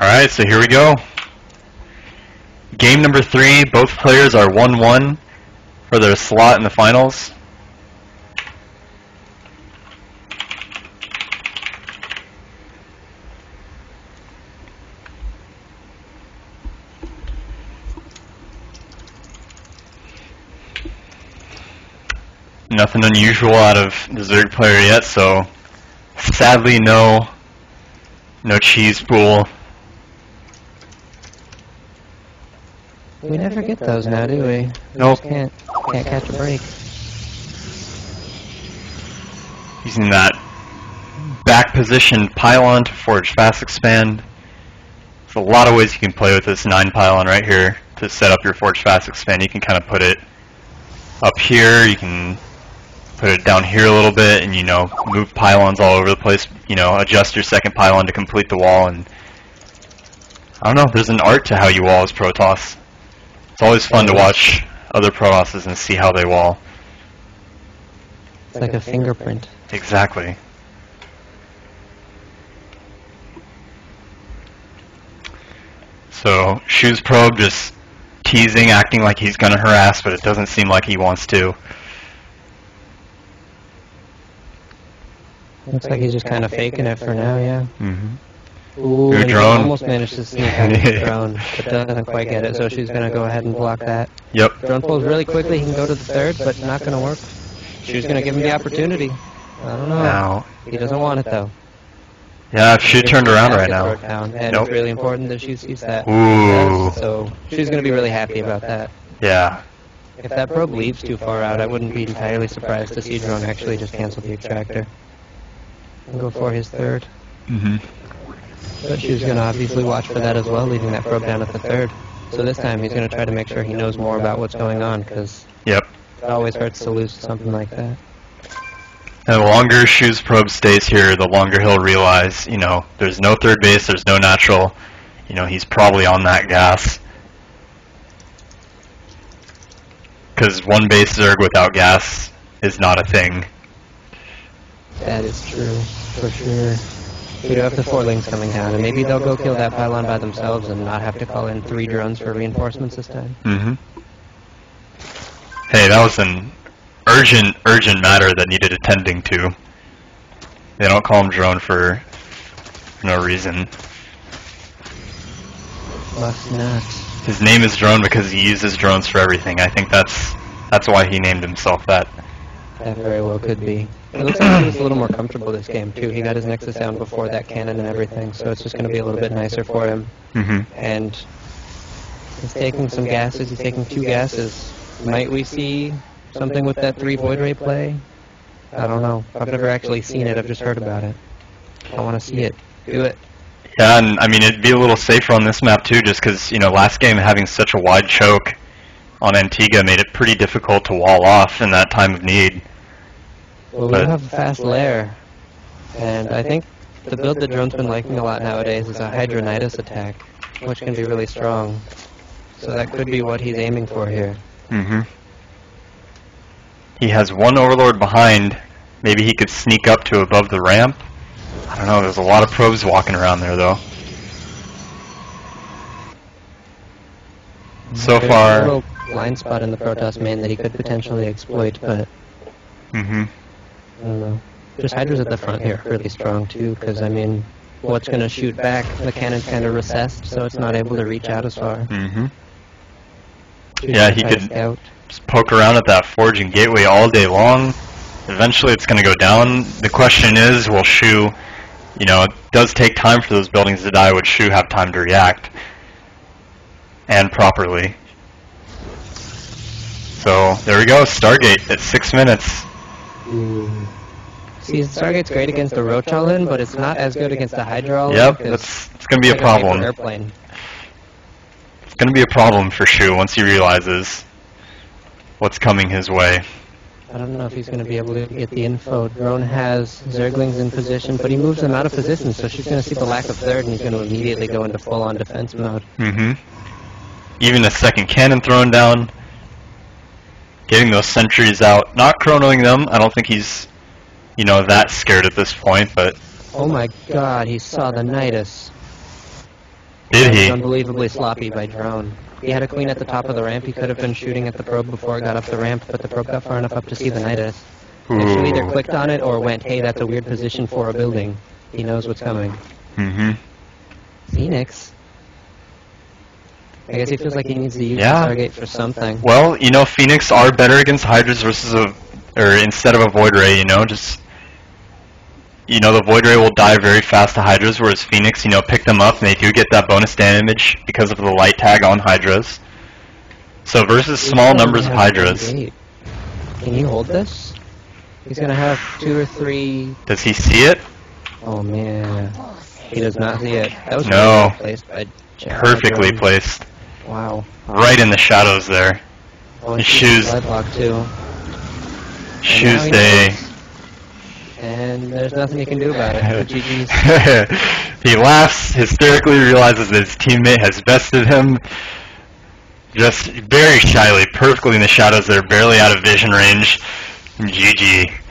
Alright, so here we go. Game number 3, both players are 1-1 for their slot in the finals. Nothing unusual out of the Zerg player yet, so sadly no cheese pool. We never get those now, do we? Nope. Can't catch a break. Using that back position pylon to forge fast expand. There's a lot of ways you can play with this 9 pylon right here to set up your forge fast expand. You can kind of put it up here, you can put it down here a little bit, and move pylons all over the place, adjust your second pylon to complete the wall, and I don't know, there's an art to how you wall as Protoss. It's always fun to watch other Protosses and see how they wall. It's like a fingerprint. Exactly. So, Shew's probe just teasing, acting like he's gonna harass, but it doesn't seem like he wants to. Looks like he's just kind of faking it for now, yeah. Mm-hmm. Ooh, Your and he drone. almost managed to sneak out the drone, but doesn't quite get it, so she's going to go ahead and block that. Yep. Drone pulls really quickly, he can go to the third, but not going to work. She's going to give him the opportunity. I don't know. Now, He doesn't want it, though. yeah, if she turned around right now. And Nope. it's really important that she sees that. Ooh. So she's going to be really happy about that. Yeah. If that probe leaves too far out, I wouldn't be entirely surprised to see drone actually just cancel the extractor and go for his third. Mm-hmm. But she's going to obviously watch for that as well, leaving that probe down at the third. So this time he's going to try to make sure he knows more about what's going on, because Yep. it always hurts to lose something like that. And the longer Shew's probe stays here, the longer he'll realize, there's no third base, there's no natural. He's probably on that gas. Because one base Zerg without gas is not a thing. That is true, for sure. We do have the 4 links coming down, and maybe they'll go kill that pylon by themselves and not have to call in 3 drones for reinforcements this time. Mm-hmm. Hey, that was an urgent matter that needed attending to. They don't call him drone for no reason. Must not. His name is drone because he uses drones for everything. I think that's why he named himself that. That very well could be. It looks like he was a little more comfortable this game, too. He got his Nexus down before that cannon and everything, so it's just going to be a little bit nicer for him. Mm-hmm. And he's taking some gases. He's taking 2 gases. Might we see something with that 3 Void Ray play? I don't know. I've never actually seen it. I've just heard about it. I want to see it. Do it. Yeah, and I mean, it'd be a little safer on this map too, just because, last game having such a wide choke on Antigua made it pretty difficult to wall off in that time of need. Well, we have a fast lair, and I think the build that Drone's been liking a lot nowadays is a Hydronitis attack, which can be really strong. So that could be what he's aiming for here. Mm-hmm. He has 1 Overlord behind. Maybe he could sneak up to above the ramp. I don't know, there's a lot of probes walking around there, though. So There's far... a little blind spot in the Protoss main that he could potentially exploit, but Mm-hmm. I don't know. Just Hydra's at the front here, really strong too, because, I mean, what's going to shoot back? The cannon's kind of recessed, so it's not able to reach out as far. Mm-hmm. Yeah, he could Scout. just poke around at that forge and gateway all day long. Eventually it's going to go down. The question is, will Shew, it does take time for those buildings to die. Would Shew have time to react? And properly. So, there we go, Stargate at 6 minutes. Ooh. See, Stargate's great against the Roach all-in, but it's not as good against the Hydra all-in. Yep, it's going to be a problem. Airplane. It's going to be a problem for Shew once he realizes what's coming his way. I don't know if he's going to be able to get the info. Drone has Zerglings in position, but he moves them out of position, so she's going to see the lack of third, and he's going to immediately go into full-on defense mode. Mm-hmm. Even a second cannon thrown down. Getting those sentries out. Not chronoing them. I don't think he's, that scared at this point, but... Oh my god, he saw the Nidus. Did That was he? unbelievably sloppy by drone. He had a queen at the top of the ramp. He could have been shooting at the probe before it got up the ramp, but the probe got far enough up to see the Nidus. Actually either Ooh. clicked on it or went, hey, that's a weird position for a building. He knows what's coming. Mm-hmm. Phoenix? I guess he feels like he needs to use Yeah. the Stargate for something. Well, you know, Phoenix are better against Hydras versus instead of a Void Ray, you know, just, you know, the Void Ray will die very fast to Hydras, whereas Phoenix, you know, pick them up and they do get that bonus damage because of the light tag on Hydras. So versus small numbers of Hydras. Can you hold this? He's gonna have 2 or 3. Does he see it? Oh man, he does not see it. That was No. really well placed by Jack. Perfectly placed. Wow. Right in the shadows there. Oh, He and shoes- Block too. Shoes now he day. knows. And there's nothing he can do about it. GG's. He laughs, hysterically realizes that his teammate has bested him. Just very shyly, perfectly in the shadows there, barely out of vision range. GG.